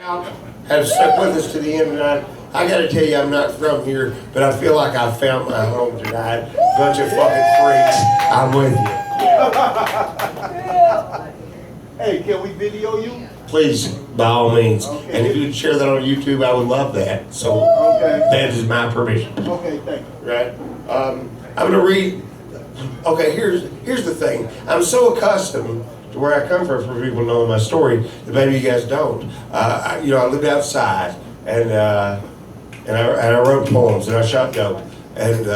Have stuck with us to the end tonight. I gotta tell you, I'm not from here, but I feel like I found my home tonight. Bunch of fucking freaks. I'm with you. Hey, can we video you? Please, by all means. Okay. And if you'd share that on YouTube, I would love that. So Okay. that is my permission. Okay, thank you. Right? I'm gonna read. Okay, here's the thing. I'm so accustomed to where I come from for people knowing my story that maybe you guys don't. I lived outside and I wrote poems and I shot dope and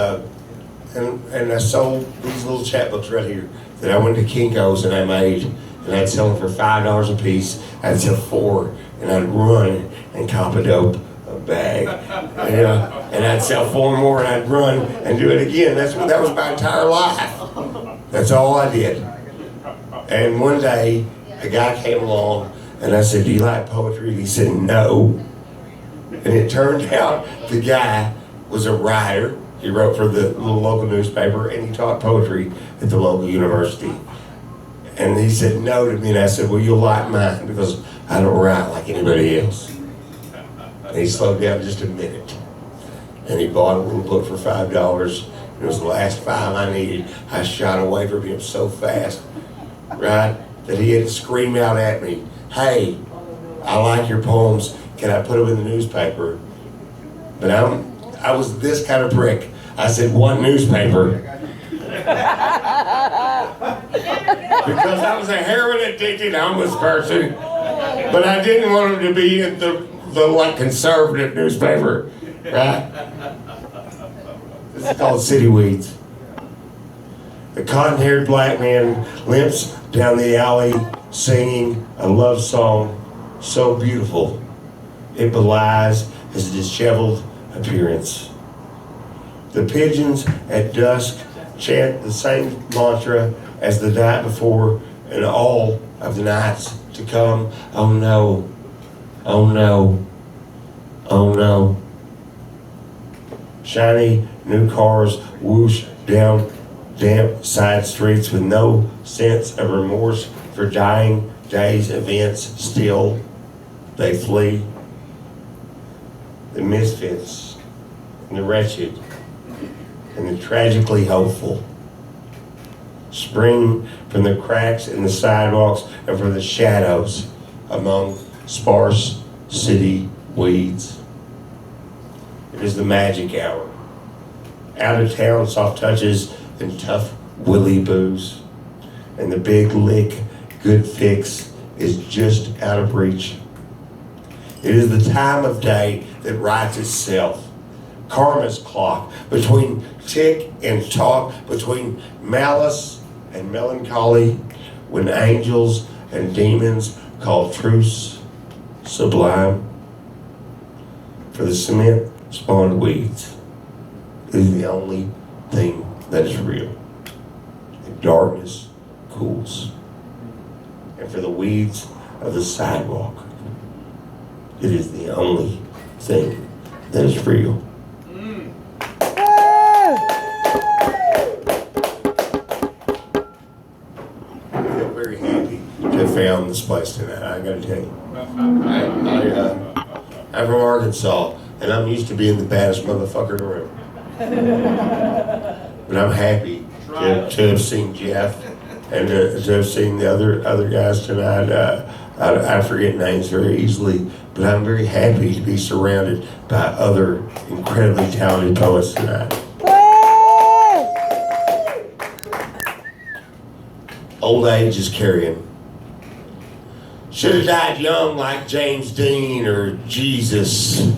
I sold these little chapbooks right here that I went to Kinko's and I made, and I'd sell them for $5 a piece. I'd sell 4 and I'd run and cop a dope bag, and I'd sell 4 more and I'd run and do it again. That was my entire life. That's all I did. And one day, a guy came along, and I said, "Do you like poetry?" And he said, "No." And it turned out the guy was a writer. He wrote for the little local newspaper, and he taught poetry at the local university. And he said no to me, and I said, "Well, you'll like mine, because I don't write like anybody else." And he slowed down just a minute. And he bought a little book for $5. It was the last 5 I needed. I shot away from him so fast, right, that he had to scream out at me, "Hey, I like your poems. Can I put them in the newspaper?" But I was this kind of prick. I said, "What newspaper?" Because I was a heroin addicted homeless person, but I didn't want him to be in the like conservative newspaper, right? This is called City Weeds. The cotton-haired black man limps down the alley singing a love song so beautiful it belies his disheveled appearance. The pigeons at dusk chant the same mantra as the night before and all of the nights to come. Oh no, oh no, oh no. Shiny new cars whoosh down damp side streets with no sense of remorse for dying days' events. Still, they flee. The misfits, and the wretched, and the tragically hopeful spring from the cracks in the sidewalks and from the shadows among sparse city weeds. It is the magic hour. Out of town soft touches and tough willy boos. And the big lick, good fix is just out of reach. It is the time of day that rights itself. Karma's clock, between tick and talk, between malice and melancholy, when angels and demons call truce sublime. For the cement spawned weeds is the only thing that is real. And darkness cools. And for the weeds of the sidewalk, it is the only thing that is real. I feel very happy to have found this place tonight, I gotta tell you. I'm from Arkansas, and I'm used to being the baddest motherfucker in the room. But I'm happy to have seen Jeff and to have seen the other guys tonight. I forget names very easily, but I'm very happy to be surrounded by other incredibly talented poets tonight. Old age is carrying. Should have died young like James Dean or Jesus.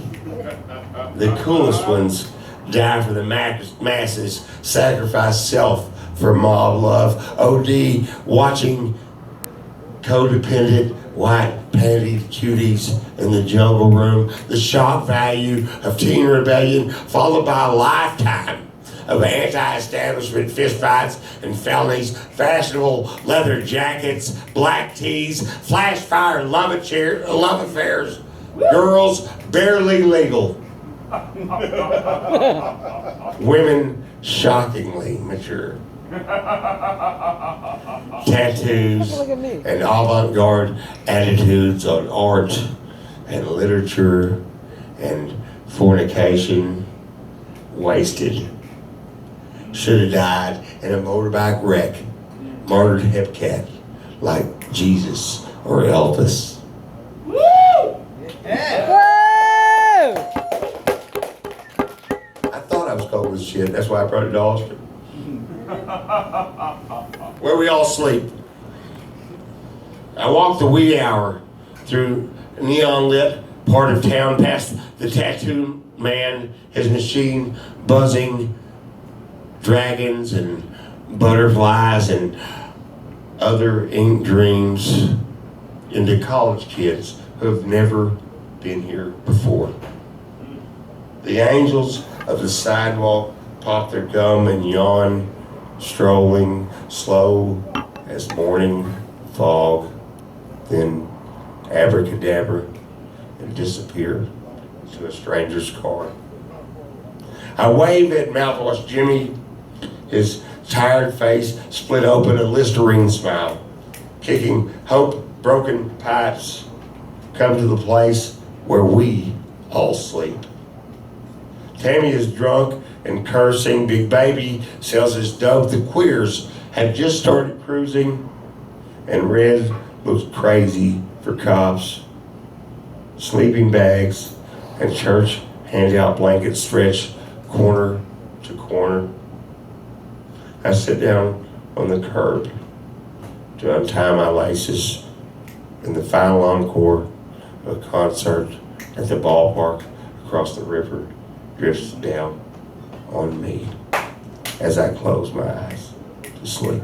The coolest ones die for the masses, sacrifice self for mob love. OD watching codependent white panty cuties in the jungle room. The shock value of teen rebellion followed by a lifetime of anti-establishment fistfights and felonies, fashionable leather jackets, black tees, flash fire love affairs, girls barely legal, women shockingly mature, tattoos and avant-garde attitudes on art and literature and fornication, wasted. Should have died in a motorbike wreck, martyred hepcat like Jesus or Elvis. Woo! I thought I was cold as shit. That's why I brought it to Austin. Where we all sleep. I walked the wee hour through neon lit part of town past the tattoo man, his machine buzzing, dragons and butterflies and other ink dreams into college kids who have never been here before. The angels of the sidewalk pop their gum and yawn, strolling slow as morning fog, then abracadabra and disappear into a stranger's car. I wave at mouthwash Jimmy, his tired face split open a Listerine smile, kicking hope broken pipes come to the place where we all sleep. Tammy is drunk and cursing. Big Baby sells his dope. The queers have just started cruising, and Red looks crazy for cops. Sleeping bags and church handout blankets stretch corner to corner. I sit down on the curb to untie my laces, and the final encore of a concert at the ballpark across the river drifts down on me as I close my eyes to sleep.